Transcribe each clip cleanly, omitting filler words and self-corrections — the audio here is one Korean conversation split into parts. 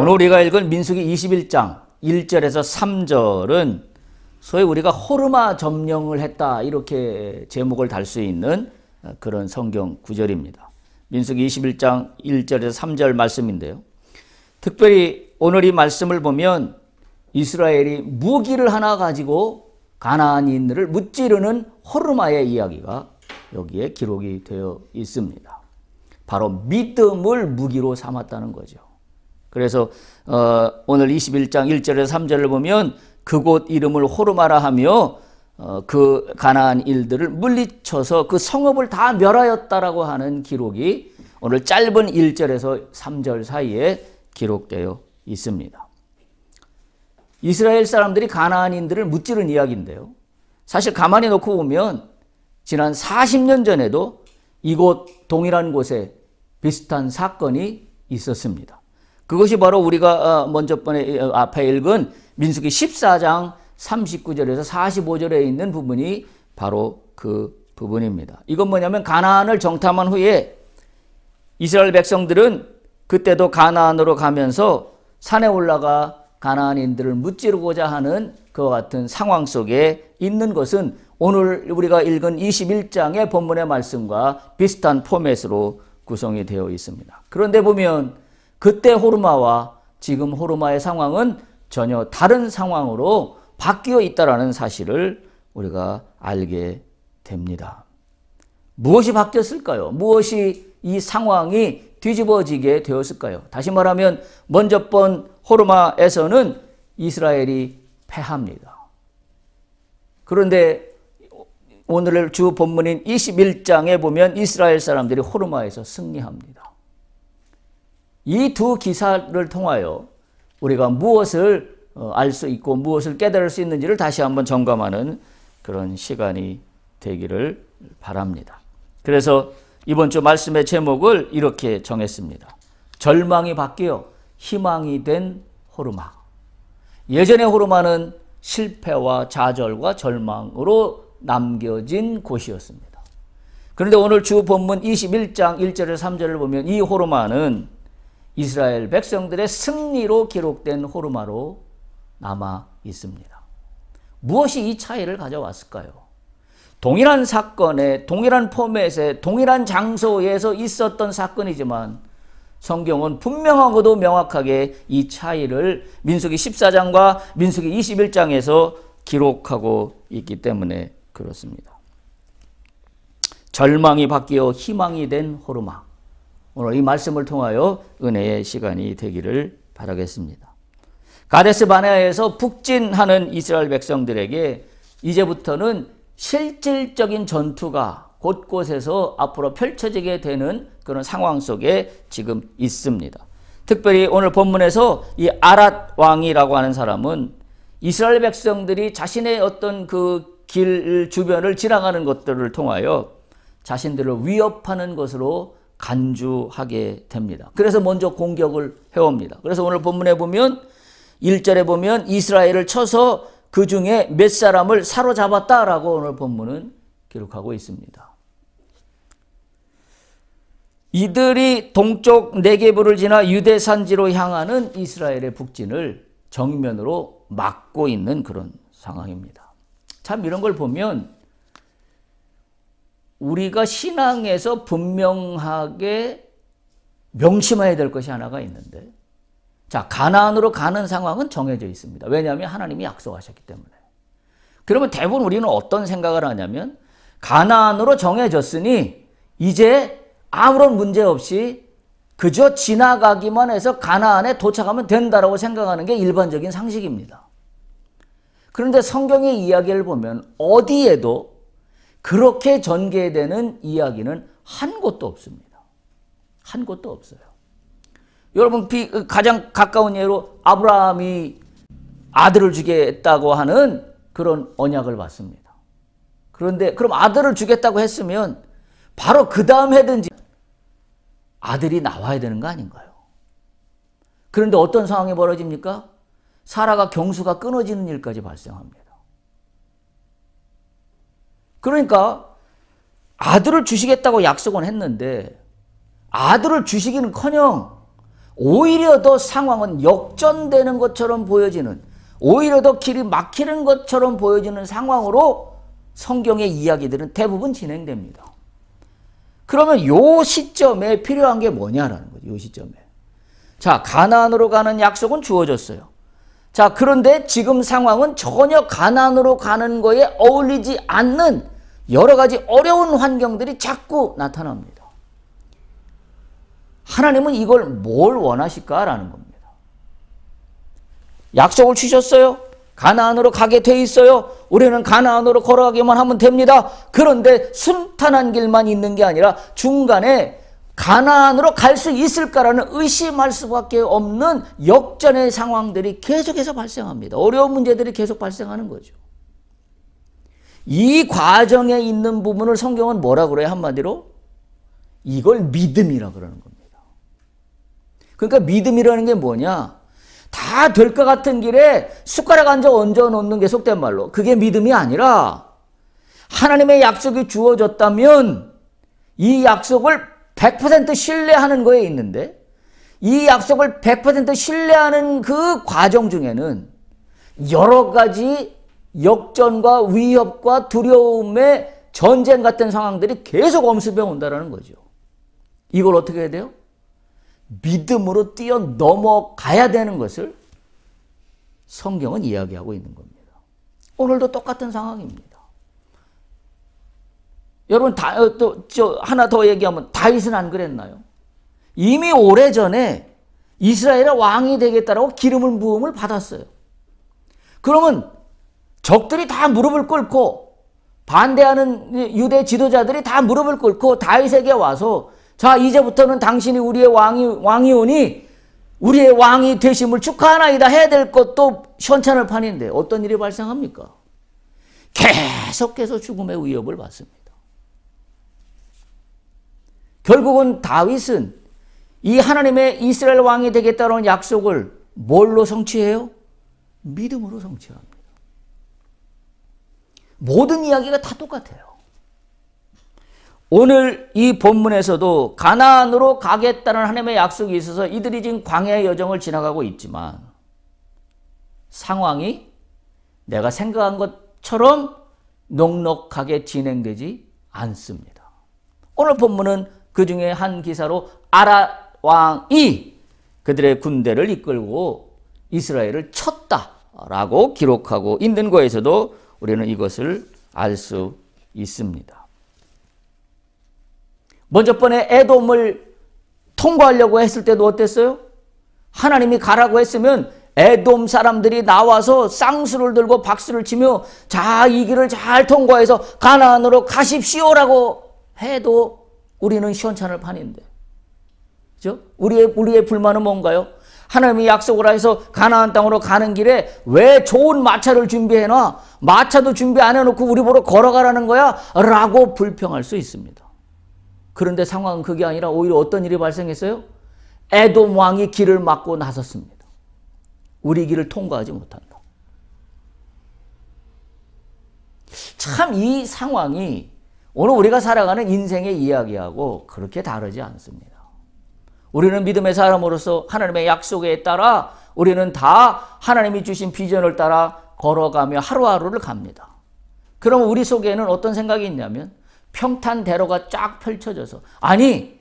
오늘 우리가 읽은 민수기 21장 1절에서 3절은 소위 우리가 호르마 점령을 했다 이렇게 제목을 달 수 있는 그런 성경 구절입니다. 민수기 21장 1절에서 3절 말씀인데요. 특별히 오늘 이 말씀을 보면 이스라엘이 무기를 하나 가지고 가나안인들을 무찌르는 호르마의 이야기가 여기에 기록이 되어 있습니다. 바로 믿음을 무기로 삼았다는 거죠. 그래서 오늘 21장 1절에서 3절을 보면 그곳 이름을 호르마라 하며 그 가나안 일들을 물리쳐서 그 성읍을 다 멸하였다라고 하는 기록이 오늘 짧은 1절에서 3절 사이에 기록되어 있습니다. 이스라엘 사람들이 가나안인들을 무찌른 이야기인데요. 사실 가만히 놓고 보면 지난 40년 전에도 이곳 동일한 곳에 비슷한 사건이 있었습니다. 그것이 바로 우리가 먼저 앞에 읽은 민수기 14장 39절에서 45절에 있는 부분이 바로 그 부분입니다. 이건 뭐냐면 가나안을 정탐한 후에 이스라엘 백성들은 그때도 가나안으로 가면서 산에 올라가 가나안인들을 무찌르고자 하는 그와 같은 상황 속에 있는 것은 오늘 우리가 읽은 21장의 본문의 말씀과 비슷한 포맷으로 구성이 되어 있습니다. 그런데 보면 그때 호르마와 지금 호르마의 상황은 전혀 다른 상황으로 바뀌어 있다는 사실을 우리가 알게 됩니다. 무엇이 바뀌었을까요? 무엇이 이 상황이 뒤집어지게 되었을까요? 다시 말하면 먼저 본 호르마에서는 이스라엘이 패합니다. 그런데 오늘 주 본문인 21장에 보면 이스라엘 사람들이 호르마에서 승리합니다. 이 두 기사를 통하여 우리가 무엇을 알 수 있고 무엇을 깨달을 수 있는지를 다시 한번 점검하는 그런 시간이 되기를 바랍니다. 그래서 이번 주 말씀의 제목을 이렇게 정했습니다. 절망이 바뀌어 희망이 된 호르마. 예전의 호르마는 실패와 좌절과 절망으로 남겨진 곳이었습니다. 그런데 오늘 주 본문 21장 1절에서 3절을 보면 이 호르마는 이스라엘 백성들의 승리로 기록된 호르마로 남아 있습니다. 무엇이 이 차이를 가져왔을까요? 동일한 사건에 동일한 포맷에 동일한 장소에서 있었던 사건이지만 성경은 분명하고도 명확하게 이 차이를 민수기 14장과 민수기 21장에서 기록하고 있기 때문에 그렇습니다. 절망이 바뀌어 희망이 된 호르마. 오늘 이 말씀을 통하여 은혜의 시간이 되기를 바라겠습니다. 가데스 바네아에서 북진하는 이스라엘 백성들에게 이제부터는 실질적인 전투가 곳곳에서 앞으로 펼쳐지게 되는 그런 상황 속에 지금 있습니다. 특별히 오늘 본문에서 이 아랏 왕이라고 하는 사람은 이스라엘 백성들이 자신의 어떤 그 길 주변을 지나가는 것들을 통하여 자신들을 위협하는 것으로 간주하게 됩니다. 그래서 먼저 공격을 해옵니다. 그래서 오늘 본문에 보면 1절에 보면 이스라엘을 쳐서 그 중에 몇 사람을 사로잡았다라고 오늘 본문은 기록하고 있습니다. 이들이 동쪽 네게브를 지나 유대 산지로 향하는 이스라엘의 북진을 정면으로 막고 있는 그런 상황입니다. 참 이런 걸 보면 우리가 신앙에서 분명하게 명심해야 될 것이 하나가 있는데, 자, 가나안으로 가는 상황은 정해져 있습니다. 왜냐하면 하나님이 약속하셨기 때문에. 그러면 대부분 우리는 어떤 생각을 하냐면 가나안으로 정해졌으니 이제 아무런 문제 없이 그저 지나가기만 해서 가나안에 도착하면 된다라고 생각하는 게 일반적인 상식입니다. 그런데 성경의 이야기를 보면 어디에도 그렇게 전개되는 이야기는 한 곳도 없습니다. 한 곳도 없어요. 여러분 가장 가까운 예로 아브라함이 아들을 주겠다고 하는 그런 언약을 받습니다. 그런데 그럼 아들을 주겠다고 했으면 바로 그 다음 해든지 아들이 나와야 되는 거 아닌가요? 그런데 어떤 상황이 벌어집니까? 사라가 경수가 끊어지는 일까지 발생합니다. 그러니까 아들을 주시겠다고 약속은 했는데 아들을 주시기는커녕 오히려 더 상황은 역전되는 것처럼 보여지는, 오히려 더 길이 막히는 것처럼 보여지는 상황으로 성경의 이야기들은 대부분 진행됩니다. 그러면 요 시점에 필요한 게 뭐냐라는 거죠. 요 시점에. 자, 가나안으로 가는 약속은 주어졌어요. 자, 그런데 지금 상황은 전혀 가나안으로 가는 거에 어울리지 않는 여러 가지 어려운 환경들이 자꾸 나타납니다. 하나님은 이걸 뭘 원하실까라는 겁니다. 약속을 주셨어요. 가나안으로 가게 돼 있어요. 우리는 가나안으로 걸어가기만 하면 됩니다. 그런데 순탄한 길만 있는 게 아니라 중간에 가나안으로 갈 수 있을까라는 의심할 수밖에 없는 역전의 상황들이 계속해서 발생합니다. 어려운 문제들이 계속 발생하는 거죠. 이 과정에 있는 부분을 성경은 뭐라고 그래요? 한마디로 이걸 믿음이라고 그러는 겁니다. 그러니까 믿음이라는 게 뭐냐? 다 될 것 같은 길에 숟가락 한 점 얹어 놓는 게 속된 말로, 그게 믿음이 아니라 하나님의 약속이 주어졌다면 이 약속을 100% 신뢰하는 거에 있는데, 이 약속을 100% 신뢰하는 그 과정 중에는 여러 가지 역전과 위협과 두려움의 전쟁 같은 상황들이 계속 엄습해 온다는 거죠. 이걸 어떻게 해야 돼요? 믿음으로 뛰어넘어가야 되는 것을 성경은 이야기하고 있는 겁니다. 오늘도 똑같은 상황입니다. 여러분, 하나 더 얘기하면 다윗은 안 그랬나요? 이미 오래전에 이스라엘의 왕이 되겠다라고 기름을 부음을 받았어요. 그러면 적들이 다 무릎을 꿇고, 반대하는 유대 지도자들이 다 무릎을 꿇고 다윗에게 와서, 자, 이제부터는 당신이 우리의 왕이 오니 우리의 왕이 되심을 축하하나이다 해야 될 것도 현찬을 판인데 어떤 일이 발생합니까? 계속해서 죽음의 위협을 받습니다. 결국은 다윗은 이 하나님의 이스라엘 왕이 되겠다는 약속을 뭘로 성취해요? 믿음으로 성취합니다. 모든 이야기가 다 똑같아요. 오늘 이 본문에서도 가나안으로 가겠다는 하나님의 약속이 있어서 이들이 지금 광야의 여정을 지나가고 있지만 상황이 내가 생각한 것처럼 넉넉하게 진행되지 않습니다. 오늘 본문은 그 중에 한 기사로 아랏 왕이 그들의 군대를 이끌고 이스라엘을 쳤다라고 기록하고 있는 거에서도 우리는 이것을 알 수 있습니다. 먼저 번에 에돔을 통과하려고 했을 때도 어땠어요? 하나님이 가라고 했으면 에돔 사람들이 나와서 쌍수를 들고 박수를 치며 자, 이 길을 잘 통과해서 가나안으로 가십시오라고 해도 우리는 시원찮을 판인데, 그죠? 우리의 불만은 뭔가요? 하나님이 약속을 해서 가나안 땅으로 가는 길에 왜 좋은 마차를 준비해놔? 마차도 준비 안 해놓고 우리 보러 걸어가라는 거야? 라고 불평할 수 있습니다. 그런데 상황은 그게 아니라 오히려 어떤 일이 발생했어요? 에돔 왕이 길을 막고 나섰습니다. 우리 길을 통과하지 못한다. 참 이 상황이 오늘 우리가 살아가는 인생의 이야기하고 그렇게 다르지 않습니다. 우리는 믿음의 사람으로서 하나님의 약속에 따라 우리는 다 하나님이 주신 비전을 따라 걸어가며 하루하루를 갑니다. 그러면 우리 속에는 어떤 생각이 있냐면 평탄대로가 쫙 펼쳐져서, 아니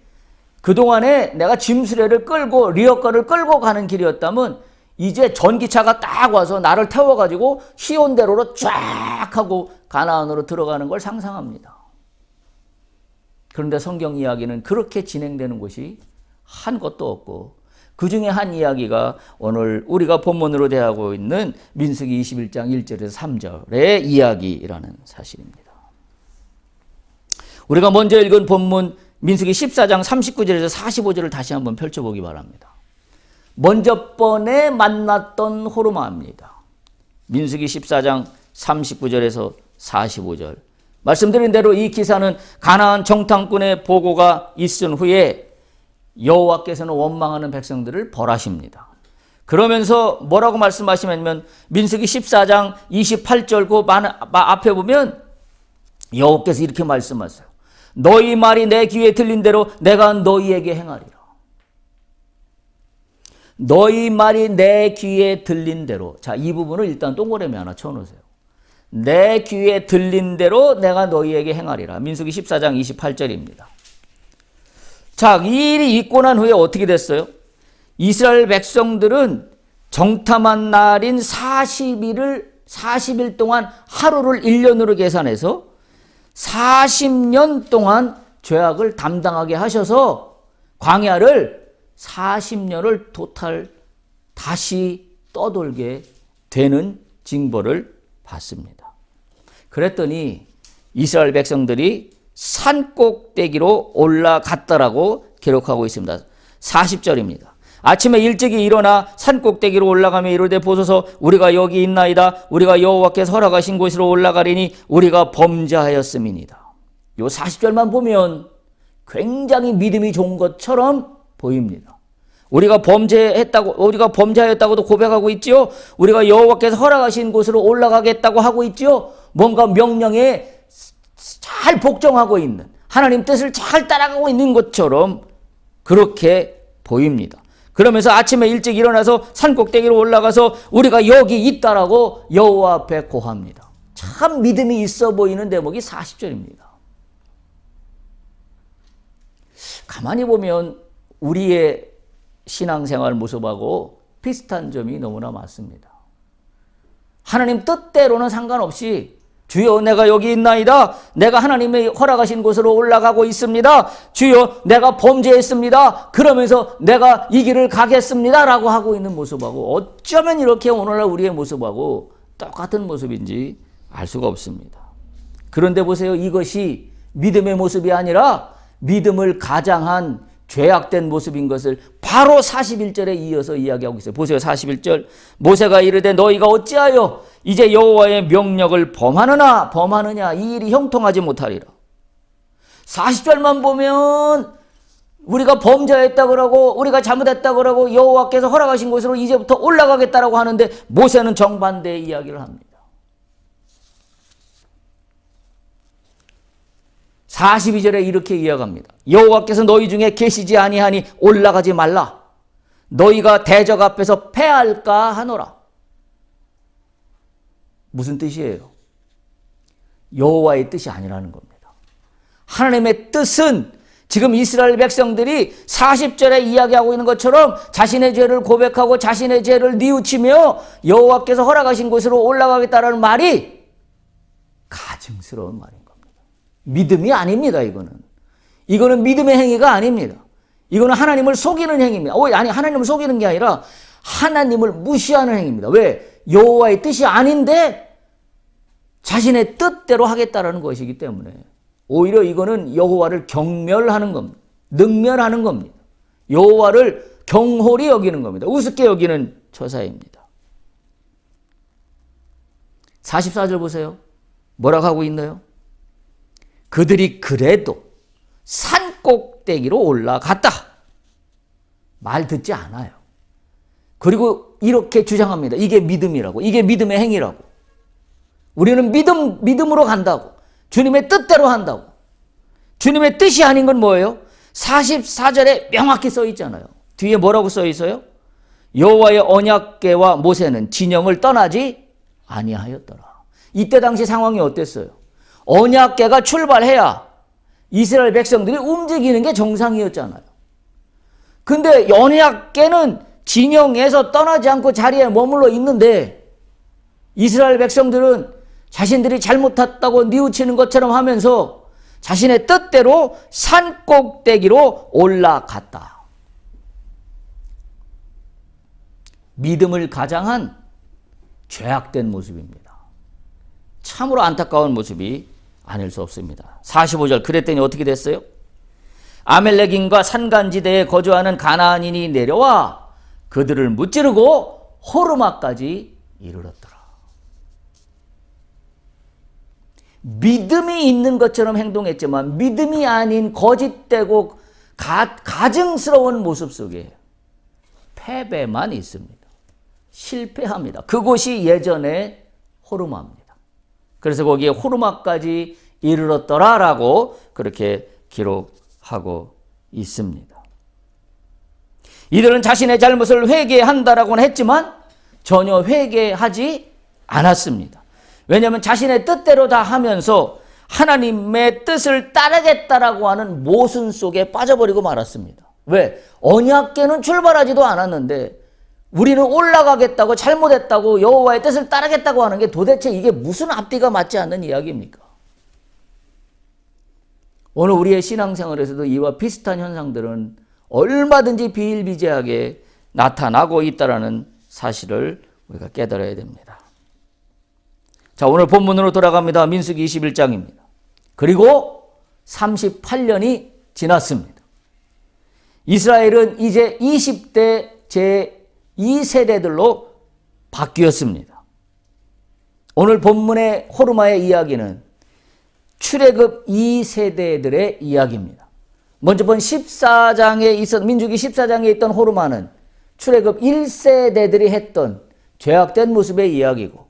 그동안에 내가 짐수레를 끌고 리어커를 끌고 가는 길이었다면 이제 전기차가 딱 와서 나를 태워가지고 시온대로로 쫙 하고 가나안으로 들어가는 걸 상상합니다. 그런데 성경 이야기는 그렇게 진행되는 곳이 한 것도 없고, 그 중에 한 이야기가 오늘 우리가 본문으로 대하고 있는 민수기 21장 1절에서 3절의 이야기라는 사실입니다. 우리가 먼저 읽은 본문 민수기 14장 39절에서 45절을 다시 한번 펼쳐보기 바랍니다. 먼저 번에 만났던 호르마입니다. 민수기 14장 39절에서 45절. 말씀드린 대로 이 기사는 가나안 정탐꾼의 보고가 있은 후에 여호와께서는 원망하는 백성들을 벌하십니다. 그러면서 뭐라고 말씀하시냐면 민수기 14장 28절 그 앞에 보면 여호와께서 이렇게 말씀하세요. 너희 말이 내 귀에 들린 대로 내가 너희에게 행하리라. 너희 말이 내 귀에 들린 대로. 자, 이 부분을 일단 동그라미 하나 쳐놓으세요. 내 귀에 들린 대로 내가 너희에게 행하리라. 민수기 14장 28절입니다. 자, 이 일이 있고 난 후에 어떻게 됐어요? 이스라엘 백성들은 정탐한 날인 40일 동안 하루를 1년으로 계산해서 40년 동안 죄악을 담당하게 하셔서 광야를 40년을 토탈 다시 떠돌게 되는 징벌을 받습니다. 그랬더니 이스라엘 백성들이 산 꼭대기로 올라갔다라고 기록하고 있습니다. 40절입니다. 아침에 일찍이 일어나 산 꼭대기로 올라가며 이르되 보소서 우리가 여기 있나이다. 우리가 여호와께서 허락하신 곳으로 올라가리니 우리가 범죄하였음이니이다. 요 40절만 보면 굉장히 믿음이 좋은 것처럼 보입니다. 우리가 범죄하였다고도 고백하고 있지요. 우리가 여호와께서 허락하신 곳으로 올라가겠다고 하고 있지요. 뭔가 명령에 잘 복종하고 있는, 하나님 뜻을 잘 따라가고 있는 것처럼 그렇게 보입니다. 그러면서 아침에 일찍 일어나서 산 꼭대기로 올라가서 우리가 여기 있다라고 여호와 앞에 고합니다. 참 믿음이 있어 보이는 대목이 40절입니다. 가만히 보면 우리의 신앙생활 모습하고 비슷한 점이 너무나 많습니다. 하나님 뜻대로는 상관없이 주여 내가 여기 있나이다. 내가 하나님의 허락하신 곳으로 올라가고 있습니다. 주여 내가 범죄했습니다. 그러면서 내가 이 길을 가겠습니다. 라고 하고 있는 모습하고 어쩌면 이렇게 오늘날 우리의 모습하고 똑같은 모습인지 알 수가 없습니다. 그런데 보세요. 이것이 믿음의 모습이 아니라 믿음을 가장한 죄악된 모습인 것을 바로 41절에 이어서 이야기하고 있어요. 보세요. 41절. 모세가 이르되 너희가 어찌하여 이제 여호와의 명령을 범하느냐 이 일이 형통하지 못하리라. 40절만 보면 우리가 범죄했다고 그러고 우리가 잘못했다고 그러고 여호와께서 허락하신 곳으로 이제부터 올라가겠다라고 하는데 모세는 정반대의 이야기를 합니다. 42절에 이렇게 이야기합니다. 여호와께서 너희 중에 계시지 아니하니 올라가지 말라. 너희가 대적 앞에서 패할까 하노라. 무슨 뜻이에요? 여호와의 뜻이 아니라는 겁니다. 하나님의 뜻은 지금 이스라엘 백성들이 40절에 이야기하고 있는 것처럼 자신의 죄를 고백하고 자신의 죄를 뉘우치며 여호와께서 허락하신 곳으로 올라가겠다는 말이 가증스러운 말입니다. 믿음이 아닙니다. 이거는 믿음의 행위가 아닙니다. 이거는 하나님을 속이는 행위입니다. 아니 하나님을 속이는 게 아니라 하나님을 무시하는 행위입니다. 왜? 여호와의 뜻이 아닌데 자신의 뜻대로 하겠다라는 것이기 때문에 오히려 이거는 여호와를 경멸하는 겁니다. 능멸하는 겁니다. 여호와를 경홀히 여기는 겁니다. 우습게 여기는 처사입니다. 44절 보세요. 뭐라고 하고 있나요? 그들이 그래도 산 꼭대기로 올라갔다. 말 듣지 않아요. 그리고 이렇게 주장합니다. 이게 믿음이라고. 이게 믿음의 행위라고. 우리는 믿음으로 간다고. 주님의 뜻대로 한다고. 주님의 뜻이 아닌 건 뭐예요? 44절에 명확히 써 있잖아요. 뒤에 뭐라고 써 있어요? 여호와의 언약궤와 모세는 진영을 떠나지 아니하였더라. 이때 당시 상황이 어땠어요? 언약궤가 출발해야 이스라엘 백성들이 움직이는 게 정상이었잖아요. 근데 언약궤는 진영에서 떠나지 않고 자리에 머물러 있는데 이스라엘 백성들은 자신들이 잘못했다고 뉘우치는 것처럼 하면서 자신의 뜻대로 산 꼭대기로 올라갔다. 믿음을 가장한 죄악된 모습입니다. 참으로 안타까운 모습이 아닐 수 없습니다. 45절 그랬더니 어떻게 됐어요? 아멜렉인과 산간지대에 거주하는 가나안인이 내려와 그들을 무찌르고 호르마까지 이르렀더라. 믿음이 있는 것처럼 행동했지만 믿음이 아닌 거짓되고 가증스러운 모습 속에 패배만 있습니다. 실패합니다. 그곳이 예전의 호르마입니다. 그래서 거기에 호르마까지 이르렀더라라고 그렇게 기록하고 있습니다. 이들은 자신의 잘못을 회개한다라고는 했지만 전혀 회개하지 않았습니다. 왜냐하면 자신의 뜻대로 다 하면서 하나님의 뜻을 따르겠다라고 하는 모순 속에 빠져버리고 말았습니다. 왜? 언약궤는 출발하지도 않았는데 우리는 올라가겠다고 잘못했다고 여호와의 뜻을 따르겠다고 하는 게 도대체 이게 무슨 앞뒤가 맞지 않는 이야기입니까? 오늘 우리의 신앙생활에서도 이와 비슷한 현상들은 얼마든지 비일비재하게 나타나고 있다는 사실을 우리가 깨달아야 됩니다. 자, 오늘 본문으로 돌아갑니다. 민수기 21장입니다. 그리고 38년이 지났습니다. 이스라엘은 이제 20대 제2세대들로 바뀌었습니다. 오늘 본문의 호르마의 이야기는 출애굽 2세대들의 이야기입니다. 먼저 본 14장에 민수기 14장에 있던 호르마는 출애굽 1세대들이 했던 죄악된 모습의 이야기고,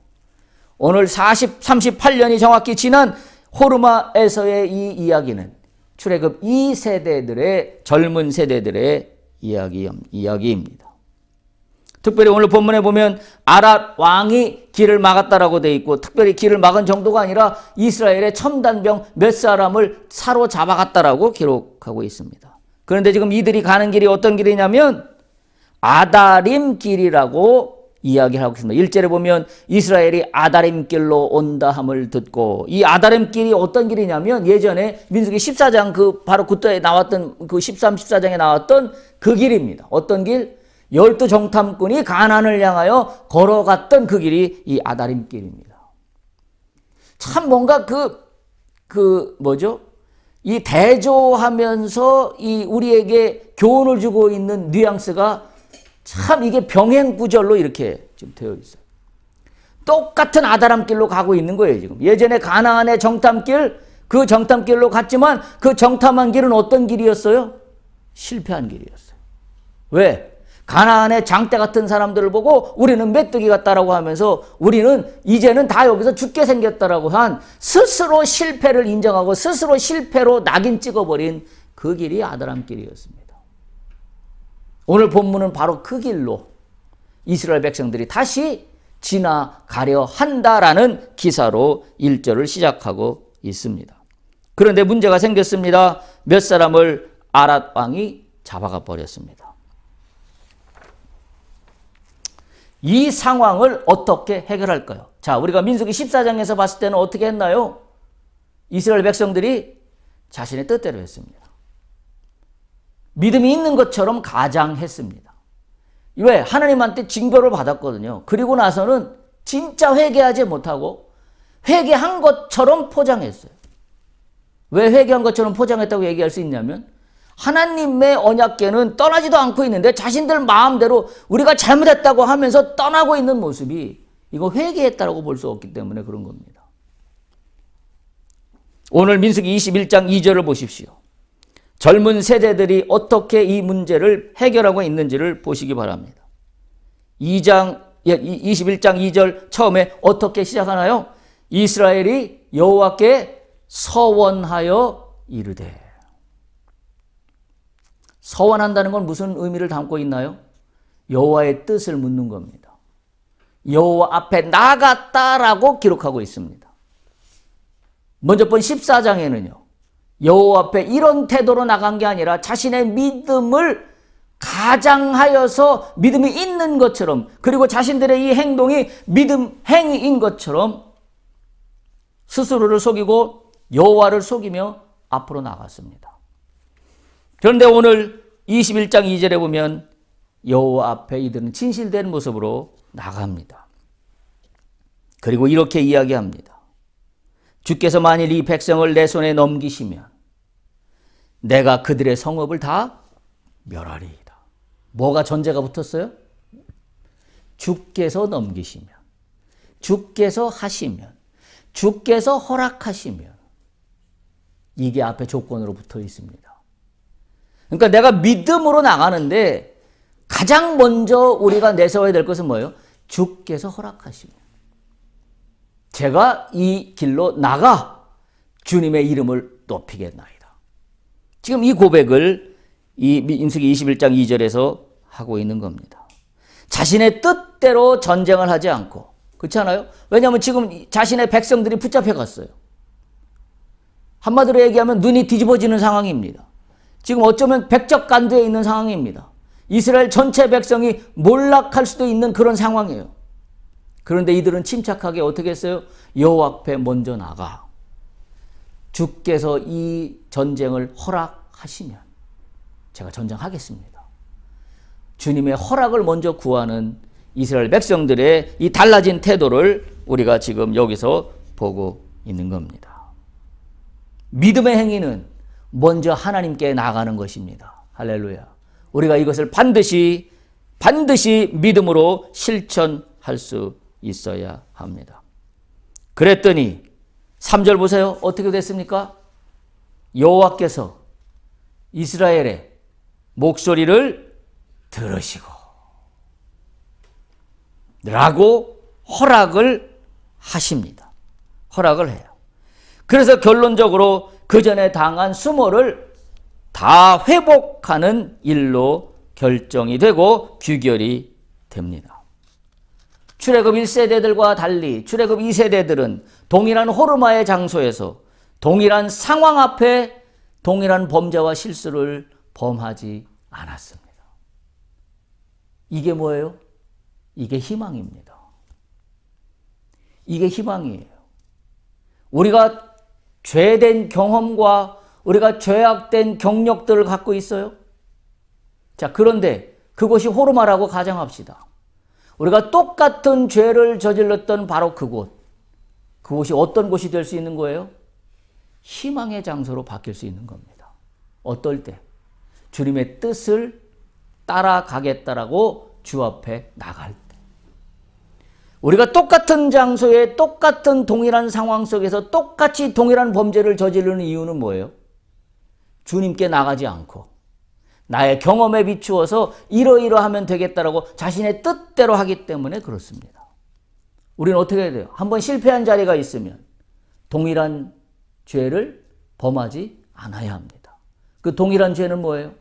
오늘 38년이 정확히 지난 호르마에서의 이 이야기는 출애굽 2세대들의 젊은 세대들의 이야기입니다. 특별히 오늘 본문에 보면 아랏 왕이 길을 막았다라고 되어 있고, 특별히 길을 막은 정도가 아니라 이스라엘의 첨단병 몇 사람을 사로잡아갔다라고 기록하고 있습니다. 그런데 지금 이들이 가는 길이 어떤 길이냐면 아다림 길이라고 이야기를 하고 있습니다. 1절에 보면 이스라엘이 아다림 길로 온다 함을 듣고, 이 아다림 길이 어떤 길이냐면 예전에 민수기 14장 바로 그때 나왔던 13, 14장에 나왔던 그 길입니다. 어떤 길? 12정탐꾼이 가나안을 향하여 걸어갔던 그 길이 이 아다림 길입니다. 참 뭔가 이 대조하면서 이 우리에게 교훈을 주고 있는 뉘앙스가 참 이게 병행구절로 이렇게 지금 되어 있어요. 똑같은 아다람길로 가고 있는 거예요, 지금. 예전에 가나안의 정탐길, 그 정탐길로 갔지만 그 정탐한 길은 어떤 길이었어요? 실패한 길이었어요. 왜? 가나안의 장대 같은 사람들을 보고 우리는 메뚜기 같다라고 하면서 우리는 이제는 다 여기서 죽게 생겼다라고 한 스스로 실패를 인정하고 스스로 실패로 낙인 찍어버린 그 길이 아다람 길이었습니다. 오늘 본문은 바로 그 길로 이스라엘 백성들이 다시 지나가려 한다라는 기사로 1절을 시작하고 있습니다. 그런데 문제가 생겼습니다. 몇 사람을 아랏 왕이 잡아가 버렸습니다. 이 상황을 어떻게 해결할까요? 자, 우리가 민수기 14장에서 봤을 때는 어떻게 했나요? 이스라엘 백성들이 자신의 뜻대로 했습니다. 믿음이 있는 것처럼 가장했습니다. 왜? 하나님한테 징표를 받았거든요. 그리고 나서는 진짜 회개하지 못하고 회개한 것처럼 포장했어요. 왜 회개한 것처럼 포장했다고 얘기할 수 있냐면 하나님의 언약궤는 떠나지도 않고 있는데 자신들 마음대로 우리가 잘못했다고 하면서 떠나고 있는 모습이 이거 회개했다라고 볼 수 없기 때문에 그런 겁니다. 오늘 민수기 21장 2절을 보십시오. 젊은 세대들이 어떻게 이 문제를 해결하고 있는지를 보시기 바랍니다. 21장 2절 처음에 어떻게 시작하나요? 이스라엘이 여호와께 서원하여 이르되. 서원한다는 건 무슨 의미를 담고 있나요? 여호와의 뜻을 묻는 겁니다. 여호와 앞에 나갔다라고 기록하고 있습니다. 먼저 본 14장에는요. 여호와 앞에 이런 태도로 나간 게 아니라 자신의 믿음을 가장하여서 믿음이 있는 것처럼, 그리고 자신들의 이 행동이 믿음 행위인 것처럼 스스로를 속이고 여호와를 속이며 앞으로 나갔습니다. 그런데 오늘 21장 2절에 보면 여호와 앞에 이들은 진실된 모습으로 나갑니다. 그리고 이렇게 이야기합니다. 주께서 만일 이 백성을 내 손에 넘기시면 내가 그들의 성읍을 다 멸하리이다. 뭐가 전제가 붙었어요? 주께서 넘기시면, 주께서 하시면, 주께서 허락하시면, 이게 앞에 조건으로 붙어 있습니다. 그러니까 내가 믿음으로 나가는데 가장 먼저 우리가 내세워야 될 것은 뭐예요? 주께서 허락하시면 제가 이 길로 나가 주님의 이름을 높이겠나이다. 지금 이 고백을 이 민수기 21장 2절에서 하고 있는 겁니다. 자신의 뜻대로 전쟁을 하지 않고, 그렇지 않아요? 왜냐하면 지금 자신의 백성들이 붙잡혀 갔어요. 한마디로 얘기하면 눈이 뒤집어지는 상황입니다. 지금 어쩌면 백적간두에 있는 상황입니다. 이스라엘 전체 백성이 몰락할 수도 있는 그런 상황이에요. 그런데 이들은 침착하게 어떻게 했어요? 여호와 앞에 먼저 나가 주께서 이 전쟁을 허락하시면 제가 전쟁하겠습니다. 주님의 허락을 먼저 구하는 이스라엘 백성들의 이 달라진 태도를 우리가 지금 여기서 보고 있는 겁니다. 믿음의 행위는 먼저 하나님께 나가는 것입니다. 할렐루야. 우리가 이것을 반드시 믿음으로 실천할 수 있어야 합니다. 그랬더니 3절 보세요. 어떻게 됐습니까? 여호와께서 이스라엘의 목소리를 들으시고 라고 허락을 하십니다. 허락을 해요. 그래서 결론적으로 그 전에 당한 수모를 다 회복하는 일로 결정이 되고 규결이 됩니다. 출애굽 1세대들과 달리 출애굽 2세대들은 동일한 호르마의 장소에서 동일한 상황 앞에 동일한 범죄와 실수를 범하지 않았습니다. 이게 뭐예요? 이게 희망입니다. 이게 희망이에요. 우리가 죄된 경험과 우리가 죄악된 경력들을 갖고 있어요. 자, 그런데 그것이 호르마라고 가정합시다. 우리가 똑같은 죄를 저질렀던 바로 그곳이 어떤 곳이 될 수 있는 거예요? 희망의 장소로 바뀔 수 있는 겁니다. 어떨 때? 주님의 뜻을 따라가겠다라고 주 앞에 나갈 때. 우리가 똑같은 장소에 똑같은 동일한 상황 속에서 똑같이 동일한 범죄를 저지르는 이유는 뭐예요? 주님께 나가지 않고 나의 경험에 비추어서 이러이러하면 되겠다라고 자신의 뜻대로 하기 때문에 그렇습니다. 우리는 어떻게 해야 돼요? 한번 실패한 자리가 있으면 동일한 죄를 범하지 않아야 합니다. 그 동일한 죄는 뭐예요?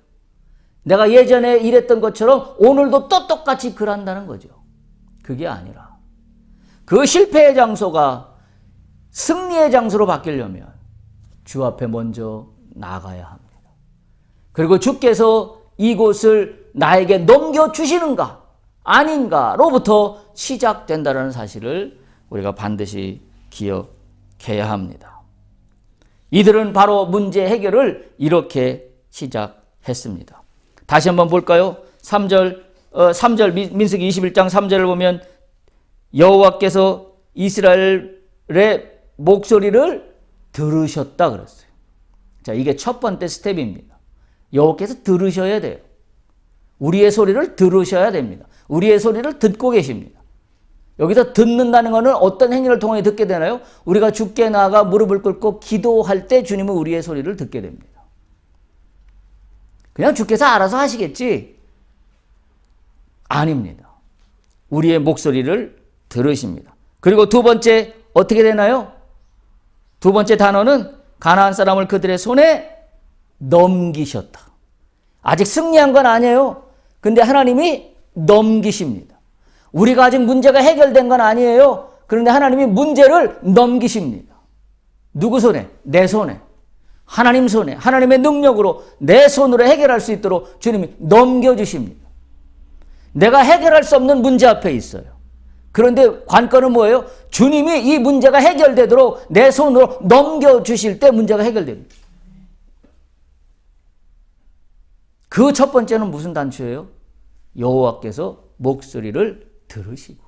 내가 예전에 이랬던 것처럼 오늘도 또 똑같이 그런다는 거죠. 그게 아니라 그 실패의 장소가 승리의 장소로 바뀌려면 주 앞에 먼저 나가야 합니다. 그리고 주께서 이곳을 나에게 넘겨주시는가 아닌가로부터 시작된다는 사실을 우리가 반드시 기억해야 합니다. 이들은 바로 문제 해결을 이렇게 시작했습니다. 다시 한번 볼까요? 3절 민수기 21장 3절을 보면 여호와께서 이스라엘의 목소리를 들으셨다 그랬어요. 자, 이게 첫 번째 스텝입니다. 여호와께서 들으셔야 돼요. 우리의 소리를 들으셔야 됩니다. 우리의 소리를 듣고 계십니다. 여기서 듣는다는 것은 어떤 행위를 통해 듣게 되나요? 우리가 주께 나아가 무릎을 꿇고 기도할 때 주님은 우리의 소리를 듣게 됩니다. 그냥 주께서 알아서 하시겠지? 아닙니다. 우리의 목소리를 들으십니다. 그리고 두 번째 어떻게 되나요? 두 번째 단어는 가나안 사람을 그들의 손에 넘기셨다. 아직 승리한 건 아니에요. 근데 하나님이 넘기십니다. 우리가 아직 문제가 해결된 건 아니에요. 그런데 하나님이 문제를 넘기십니다. 누구 손에? 내 손에. 하나님 손에. 하나님의 능력으로 내 손으로 해결할 수 있도록 주님이 넘겨주십니다. 내가 해결할 수 없는 문제 앞에 있어요. 그런데 관건은 뭐예요? 주님이 이 문제가 해결되도록 내 손으로 넘겨주실 때 문제가 해결됩니다. 그 첫 번째는 무슨 단추예요? 여호와께서 목소리를 들으시고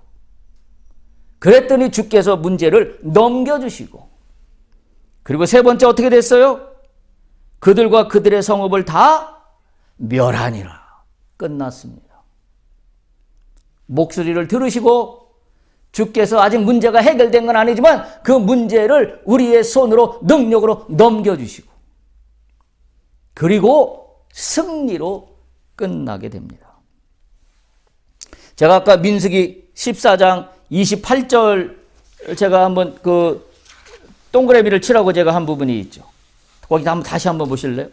그랬더니 주께서 문제를 넘겨주시고 그리고 세 번째 어떻게 됐어요? 그들과 그들의 성읍을 다 멸하니라. 끝났습니다. 목소리를 들으시고 주께서 아직 문제가 해결된 건 아니지만 그 문제를 우리의 손으로 능력으로 넘겨주시고 그리고 승리로 끝나게 됩니다. 제가 아까 민수기 14장 28절 제가 한번 그 동그라미를 치라고 제가 한 부분이 있죠. 거기 다시 한번 보실래요?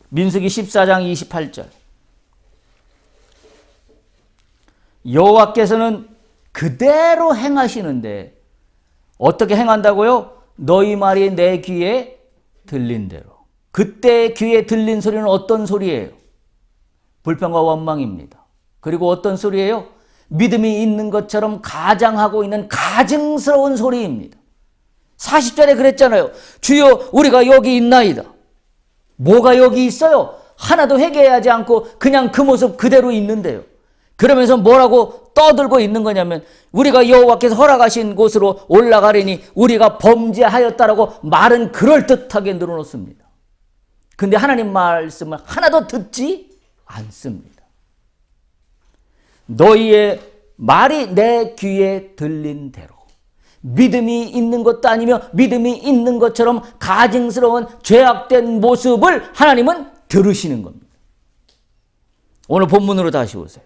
민수기 14장 28절. 여호와께서는 그대로 행하시는데 어떻게 행한다고요? 너희 말이 내 귀에 들린 대로. 그때 귀에 들린 소리는 어떤 소리예요? 불평과 원망입니다. 그리고 어떤 소리예요? 믿음이 있는 것처럼 가장하고 있는 가증스러운 소리입니다. 40절에 그랬잖아요. 주여 우리가 여기 있나이다. 뭐가 여기 있어요? 하나도 회개하지 않고 그냥 그 모습 그대로 있는데요. 그러면서 뭐라고 떠들고 있는 거냐면 우리가 여호와께서 허락하신 곳으로 올라가려니 우리가 범죄하였다라고 말은 그럴듯하게 늘어놓습니다. 근데 하나님 말씀을 하나도 듣지 않습니다. 너희의 말이 내 귀에 들린 대로. 믿음이 있는 것도 아니며 믿음이 있는 것처럼 가증스러운 죄악된 모습을 하나님은 들으시는 겁니다. 오늘 본문으로 다시 오세요.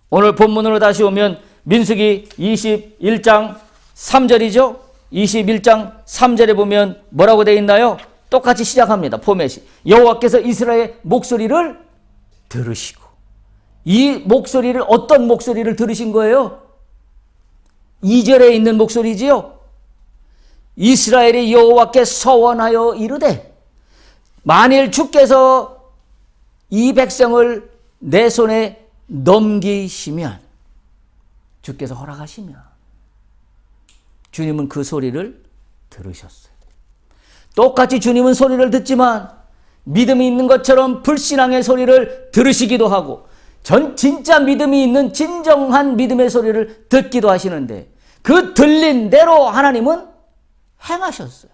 오늘 본문으로 다시 오면 민수기 21장 3절이죠. 21장 3절에 보면 뭐라고 되어 있나요? 똑같이 시작합니다. 포맷이. 여호와께서 이스라엘의 목소리를 들으시고. 이 목소리를 어떤 목소리를 들으신 거예요? 2절에 있는 목소리지요. 이스라엘이 여호와께 서원하여 이르되 만일 주께서 이 백성을 내 손에 넘기시면 주께서 허락하시면 주님은 그 소리를 들으셨어요. 똑같이 주님은 소리를 듣지만 믿음이 있는 것처럼 불신앙의 소리를 들으시기도 하고 진짜 믿음이 있는 진정한 믿음의 소리를 듣기도 하시는데 그 들린 대로 하나님은 행하셨어요.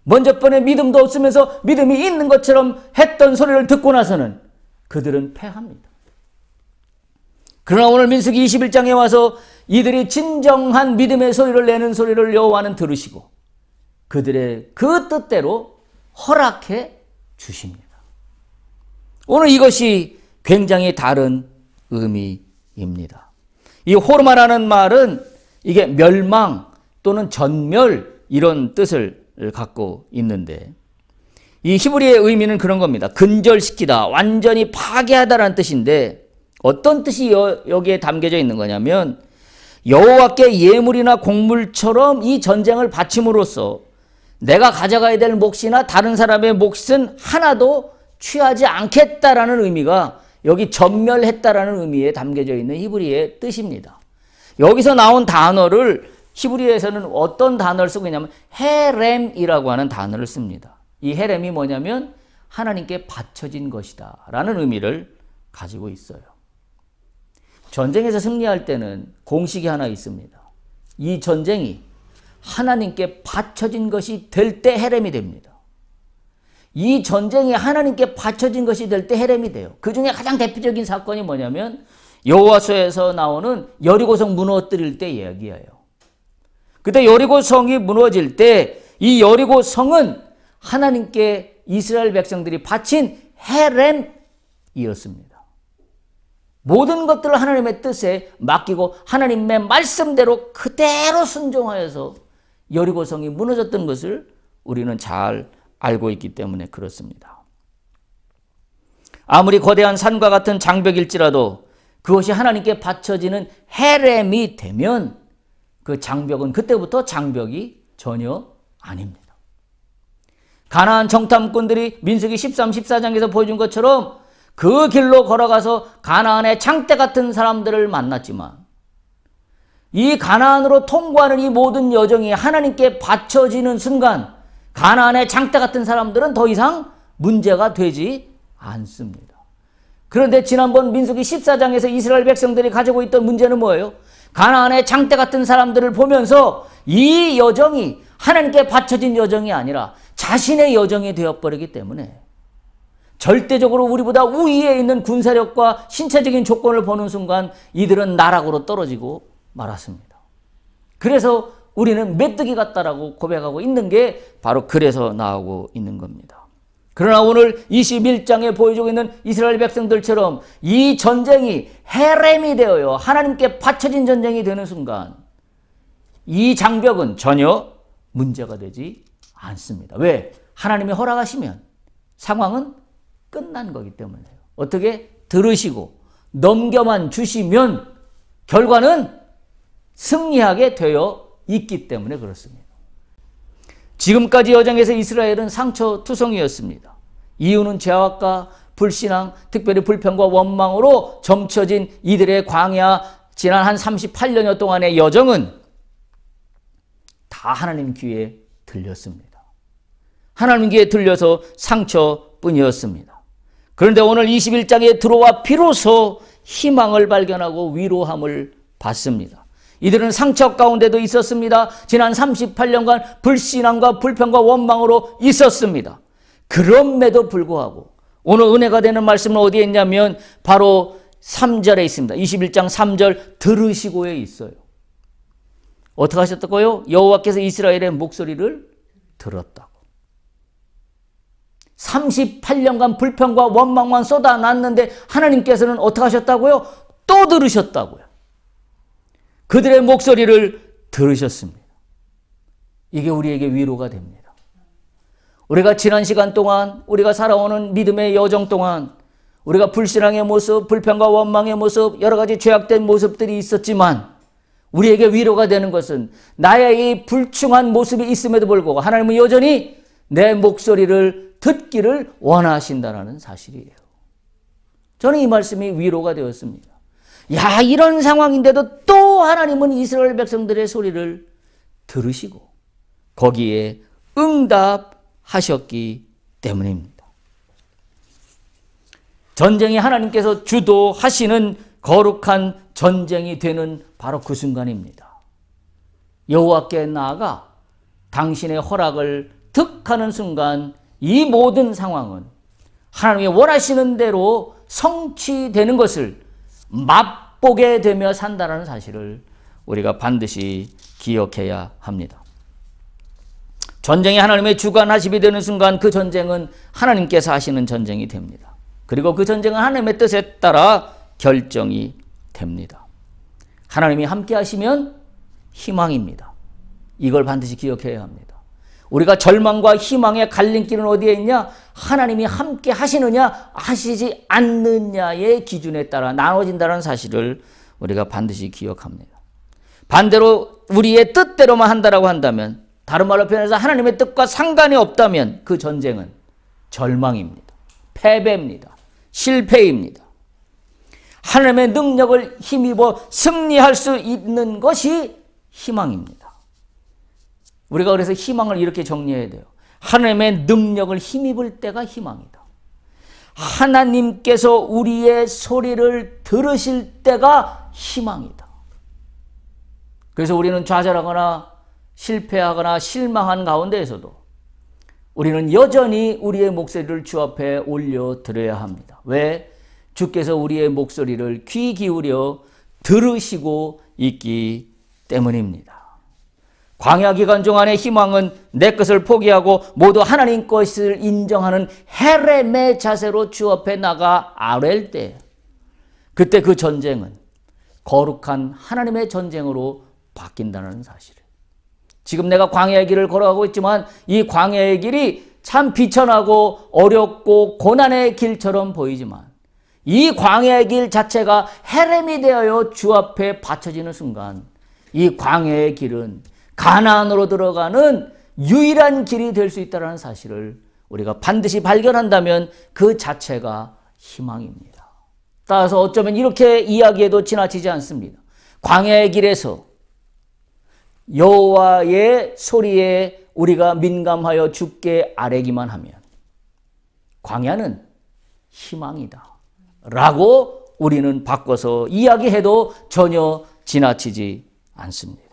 먼저 번에 믿음도 없으면서 믿음이 있는 것처럼 했던 소리를 듣고 나서는 그들은 패합니다. 그러나 오늘 민수기 21장에 와서 이들이 진정한 믿음의 소리를 내는 소리를 여호와는 들으시고 그들의 그 뜻대로 허락해 주십니다. 오늘 이것이 굉장히 다른 의미입니다. 이 호르마라는 말은 이게 멸망 또는 전멸 이런 뜻을 갖고 있는데 이 히브리의 의미는 그런 겁니다. 근절시키다, 완전히 파괴하다라는 뜻인데 어떤 뜻이 여기에 담겨져 있는 거냐면 여호와께 예물이나 곡물처럼 이 전쟁을 바침으로써 내가 가져가야 될 몫이나 다른 사람의 몫은 하나도 취하지 않겠다라는 의미가 여기 전멸했다라는 의미에 담겨져 있는 히브리의 뜻입니다. 여기서 나온 단어를 히브리에서는 어떤 단어를 쓰고 있냐면 헤렘이라고 하는 단어를 씁니다. 이 헤렘이 뭐냐면 하나님께 바쳐진 것이다 라는 의미를 가지고 있어요. 전쟁에서 승리할 때는 공식이 하나 있습니다. 이 전쟁이 하나님께 바쳐진 것이 될 때 헤렘이 됩니다. 이 전쟁이 하나님께 바쳐진 것이 될 때 헤렘이 돼요. 그 중에 가장 대표적인 사건이 뭐냐면 여호와서에서 나오는 여리고성 무너뜨릴 때 이야기예요. 그때 여리고성이 무너질 때 이 여리고성은 하나님께 이스라엘 백성들이 바친 헤렘이었습니다. 모든 것들을 하나님의 뜻에 맡기고 하나님의 말씀대로 그대로 순종하여서 여리고성이 무너졌던 것을 우리는 잘 알고 있기 때문에 그렇습니다. 아무리 거대한 산과 같은 장벽일지라도 그것이 하나님께 바쳐지는 헤렘이 되면 그 장벽은 그때부터 장벽이 전혀 아닙니다. 가나안 정탐꾼들이 민수기 13, 14장에서 보여준 것처럼 그 길로 걸어가서 가나안의 창대 같은 사람들을 만났지만 이 가나안으로 통과하는 이 모든 여정이 하나님께 바쳐지는 순간 가나안의 창대 같은 사람들은 더 이상 문제가 되지 않습니다. 그런데 지난번 민수기 14장에서 이스라엘 백성들이 가지고 있던 문제는 뭐예요? 가나안의 창대 같은 사람들을 보면서 이 여정이 하나님께 바쳐진 여정이 아니라 자신의 여정이 되어버리기 때문에 절대적으로 우리보다 우위에 있는 군사력과 신체적인 조건을 보는 순간 이들은 나락으로 떨어지고 말았습니다. 그래서 우리는 메뚜기 같다라고 고백하고 있는 게 바로 그래서 나오고 있는 겁니다. 그러나 오늘 21장에 보여주고 있는 이스라엘 백성들처럼 이 전쟁이 헤렘이 되어요. 하나님께 바쳐진 전쟁이 되는 순간 이 장벽은 전혀 문제가 되지 않습니다. 왜? 하나님이 허락하시면 상황은 끝난 거기 때문에요. 어떻게? 들으시고 넘겨만 주시면 결과는 승리하게 되어 있기 때문에 그렇습니다. 지금까지 여정에서 이스라엘은 상처투성이었습니다. 이유는 죄악과 불신앙, 특별히 불평과 원망으로 점쳐진 이들의 광야 지난 한 38년여 동안의 여정은 다 하나님 귀에 들렸습니다. 하나님 귀에 들려서 상처뿐이었습니다. 그런데 오늘 21장에 들어와 비로소 희망을 발견하고 위로함을 받습니다. 이들은 상처 가운데도 있었습니다. 지난 38년간 불신앙과 불평과 원망으로 있었습니다. 그럼에도 불구하고 오늘 은혜가 되는 말씀은 어디에 있냐면 바로 3절에 있습니다. 21장 3절 들으시고에 있어요. 어떻게 하셨다고요? 여호와께서 이스라엘의 목소리를 들었다고. 38년간 불평과 원망만 쏟아놨는데 하나님께서는 어떻게 하셨다고요? 또 들으셨다고요. 그들의 목소리를 들으셨습니다. 이게 우리에게 위로가 됩니다. 우리가 지난 시간 동안 우리가 살아오는 믿음의 여정 동안 우리가 불신앙의 모습, 불평과 원망의 모습, 여러 가지 죄악된 모습들이 있었지만 우리에게 위로가 되는 것은 나의 이 불충한 모습이 있음에도 불구하고 하나님은 여전히 내 목소리를 듣기를 원하신다는 사실이에요. 저는 이 말씀이 위로가 되었습니다. 야, 이런 상황인데도 또 하나님은 이스라엘 백성들의 소리를 들으시고 거기에 응답하셨기 때문입니다. 전쟁이 하나님께서 주도하시는 거룩한 전쟁이 되는 바로 그 순간입니다. 여호와께 나아가 당신의 허락을 득하는 순간 이 모든 상황은 하나님이 원하시는 대로 성취되는 것을 맛보게 되며 산다는 사실을 우리가 반드시 기억해야 합니다. 전쟁이 하나님의 주관하심이 되는 순간 그 전쟁은 하나님께서 하시는 전쟁이 됩니다. 그리고 그 전쟁은 하나님의 뜻에 따라 결정이 됩니다. 하나님이 함께 하시면 희망입니다. 이걸 반드시 기억해야 합니다. 우리가 절망과 희망의 갈림길은 어디에 있냐? 하나님이 함께 하시느냐 하시지 않느냐의 기준에 따라 나눠진다는 사실을 우리가 반드시 기억합니다. 반대로 우리의 뜻대로만 한다라고 한다면, 다른 말로 표현해서 하나님의 뜻과 상관이 없다면 그 전쟁은 절망입니다. 패배입니다. 실패입니다. 하나님의 능력을 힘입어 승리할 수 있는 것이 희망입니다. 우리가 그래서 희망을 이렇게 정리해야 돼요. 하나님의 능력을 힘입을 때가 희망이다. 하나님께서 우리의 소리를 들으실 때가 희망이다. 그래서 우리는 좌절하거나 실패하거나 실망한 가운데에서도 우리는 여전히 우리의 목소리를 주 앞에 올려드려야 합니다. 왜? 주께서 우리의 목소리를 귀 기울여 들으시고 있기 때문입니다. 광야 기간 동안의 희망은 내 것을 포기하고 모두 하나님 것을 인정하는 헤렘의 자세로 주 앞에 나가 아랠 때, 그때 그 전쟁은 거룩한 하나님의 전쟁으로 바뀐다는 사실을. 지금 내가 광야의 길을 걸어가고 있지만 이 광야의 길이 참 비천하고 어렵고 고난의 길처럼 보이지만 이 광야의 길 자체가 헤렘이 되어 주 앞에 바쳐지는 순간 이 광야의 길은 가나안으로 들어가는 유일한 길이 될 수 있다는 사실을 우리가 반드시 발견한다면 그 자체가 희망입니다. 따라서 어쩌면 이렇게 이야기해도 지나치지 않습니다. 광야의 길에서 여호와의 소리에 우리가 민감하여 주께 아뢰기만 하면 광야는 희망이다 라고 우리는 바꿔서 이야기해도 전혀 지나치지 않습니다.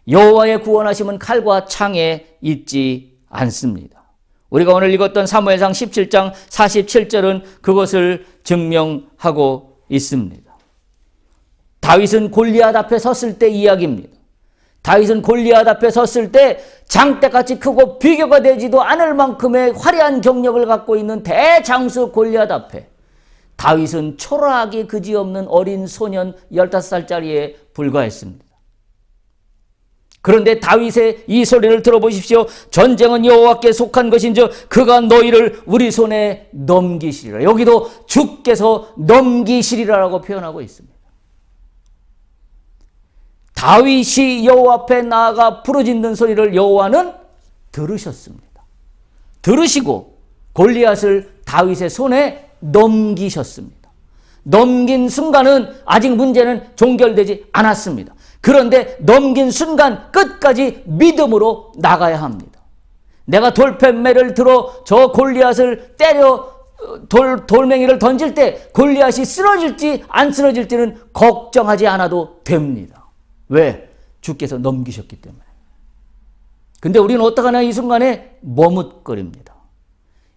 여호와의 구원하심은 칼과 창에 있지 않습니다. 우리가 오늘 읽었던 사무엘상 17장 47절은 그것을 증명하고 있습니다. 다윗은 골리앗 앞에 섰을 때 이야기입니다. 다윗은 골리앗 앞에 섰을 때 장대같이 크고 비교가 되지도 않을 만큼의 화려한 경력을 갖고 있는 대장수 골리앗 앞에 다윗은 초라하기 그지없는 어린 소년 15살짜리에 불과했습니다. 그런데 다윗의 이 소리를 들어보십시오. 전쟁은 여호와께 속한 것인즉 그가 너희를 우리 손에 넘기시리라. 여기도 주께서 넘기시리라라고 표현하고 있습니다. 다윗이 여호와 앞에 나아가 부르짖는 소리를 여호와는 들으셨습니다. 들으시고 골리앗을 다윗의 손에 넘기셨습니다. 넘긴 순간은 아직 문제는 종결되지 않았습니다. 그런데 넘긴 순간 끝까지 믿음으로 나가야 합니다. 내가 돌팻매를 들어 저 골리앗을 때려 돌멩이를 던질 때 골리앗이 쓰러질지 안 쓰러질지는 걱정하지 않아도 됩니다. 왜? 주께서 넘기셨기 때문에. 근데 우리는 어떡하나 이 순간에 머뭇거립니다.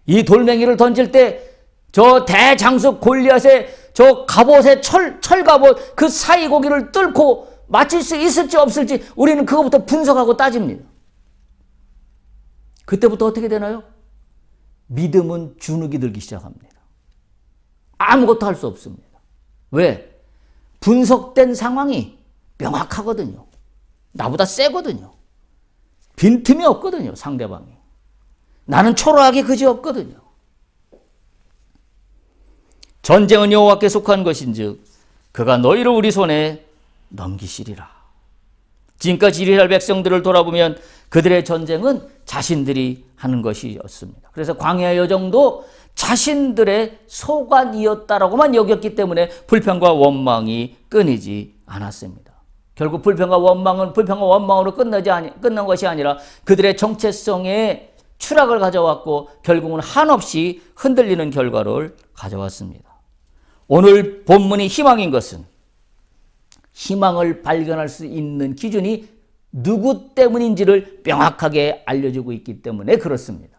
이 돌멩이를 던질 때 저 대장수 골리앗의 저 갑옷의 철갑옷 그 사이 고기를 뚫고 맞힐 수 있을지 없을지 우리는 그것부터 분석하고 따집니다. 그때부터 어떻게 되나요? 믿음은 주눅이 들기 시작합니다. 아무것도 할 수 없습니다. 왜? 분석된 상황이 명확하거든요. 나보다 세거든요. 빈틈이 없거든요. 상대방이. 나는 초라하게 그지없거든요. 전쟁은 여호와께 속한 것인즉 그가 너희를 우리 손에 넘기시리라. 지금까지 이스라엘 백성들을 돌아보면 그들의 전쟁은 자신들이 하는 것이었습니다. 그래서 광야 여정도 자신들의 소관이었다라고만 여겼기 때문에 불평과 원망이 끊이지 않았습니다. 결국 불평과 원망은 불평과 원망으로 끝난 것이 아니라 그들의 정체성에 추락을 가져왔고 결국은 한없이 흔들리는 결과를 가져왔습니다. 오늘 본문이 희망인 것은 희망을 발견할 수 있는 기준이 누구 때문인지를 명확하게 알려주고 있기 때문에 그렇습니다.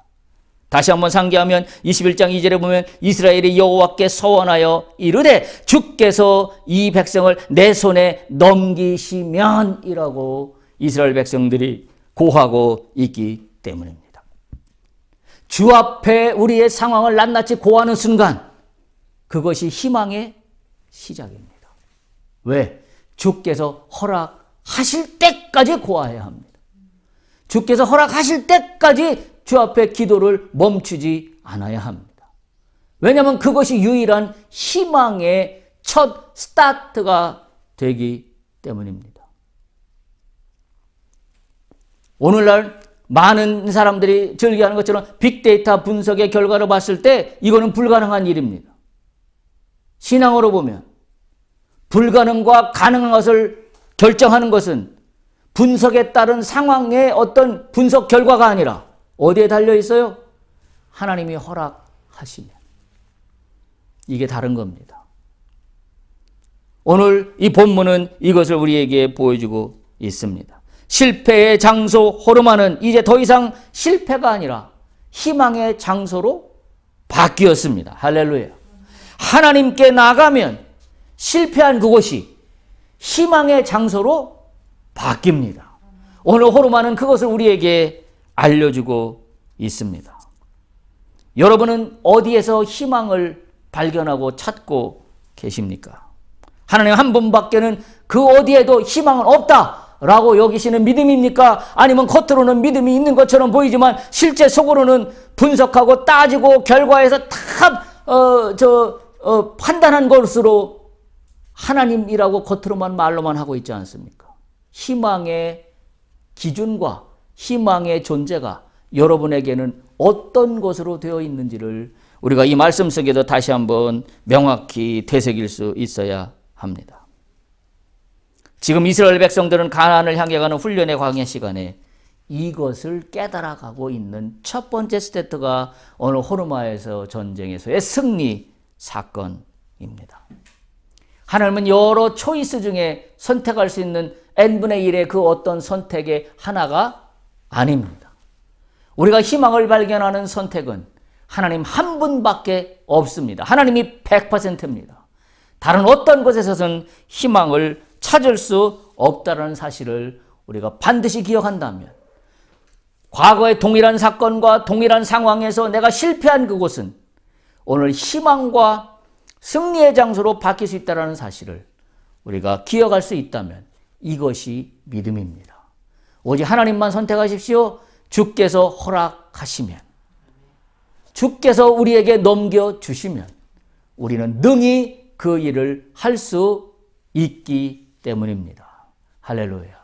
다시 한번 상기하면 21장 2절에 보면 이스라엘이 여호와께 서원하여 이르되 주께서 이 백성을 내 손에 넘기시면 이라고 이스라엘 백성들이 고하고 있기 때문입니다. 주 앞에 우리의 상황을 낱낱이 고하는 순간 그것이 희망의 시작입니다. 왜? 주께서 허락하실 때까지 고하여야 합니다. 주께서 허락하실 때까지 주 앞에 기도를 멈추지 않아야 합니다. 왜냐하면 그것이 유일한 희망의 첫 스타트가 되기 때문입니다. 오늘날 많은 사람들이 즐겨하는 것처럼 빅데이터 분석의 결과를 봤을 때 이거는 불가능한 일입니다. 신앙으로 보면 불가능과 가능한 것을 결정하는 것은 분석에 따른 상황의 어떤 분석 결과가 아니라 어디에 달려 있어요? 하나님이 허락하시면. 이게 다른 겁니다. 오늘 이 본문은 이것을 우리에게 보여주고 있습니다. 실패의 장소 호르마는 이제 더 이상 실패가 아니라 희망의 장소로 바뀌었습니다. 할렐루야. 하나님께 나가면 실패한 그곳이 희망의 장소로 바뀝니다. 오늘 호르마는 그것을 우리에게 알려주고 있습니다. 여러분은 어디에서 희망을 발견하고 찾고 계십니까? 하나님 한 분밖에는 그 어디에도 희망은 없다라고 여기시는 믿음입니까? 아니면 겉으로는 믿음이 있는 것처럼 보이지만 실제 속으로는 분석하고 따지고 결과에서 다 판단한 것으로 하나님이라고 겉으로만 말로만 하고 있지 않습니까? 희망의 기준과 희망의 존재가 여러분에게는 어떤 것으로 되어 있는지를 우리가 이 말씀 속에도 다시 한번 명확히 되새길 수 있어야 합니다. 지금 이스라엘 백성들은 가나안을 향해 가는 훈련의 광야 시간에 이것을 깨달아가고 있는 첫 번째 스테트가 오늘 호르마에서 전쟁에서의 승리 사건입니다. 하나님은 여러 초이스 중에 선택할 수 있는 n분의 1의 그 어떤 선택의 하나가 아닙니다. 우리가 희망을 발견하는 선택은 하나님 한 분밖에 없습니다. 하나님이 100%입니다. 다른 어떤 곳에서는 희망을 찾을 수 없다는 사실을 우리가 반드시 기억한다면 과거의 동일한 사건과 동일한 상황에서 내가 실패한 그곳은 오늘 희망과 승리의 장소로 바뀔 수 있다는 사실을 우리가 기억할 수 있다면 이것이 믿음입니다. 오직 하나님만 선택하십시오. 주께서 허락하시면, 주께서 우리에게 넘겨주시면 우리는 능히 그 일을 할 수 있기 때문입니다. 할렐루야.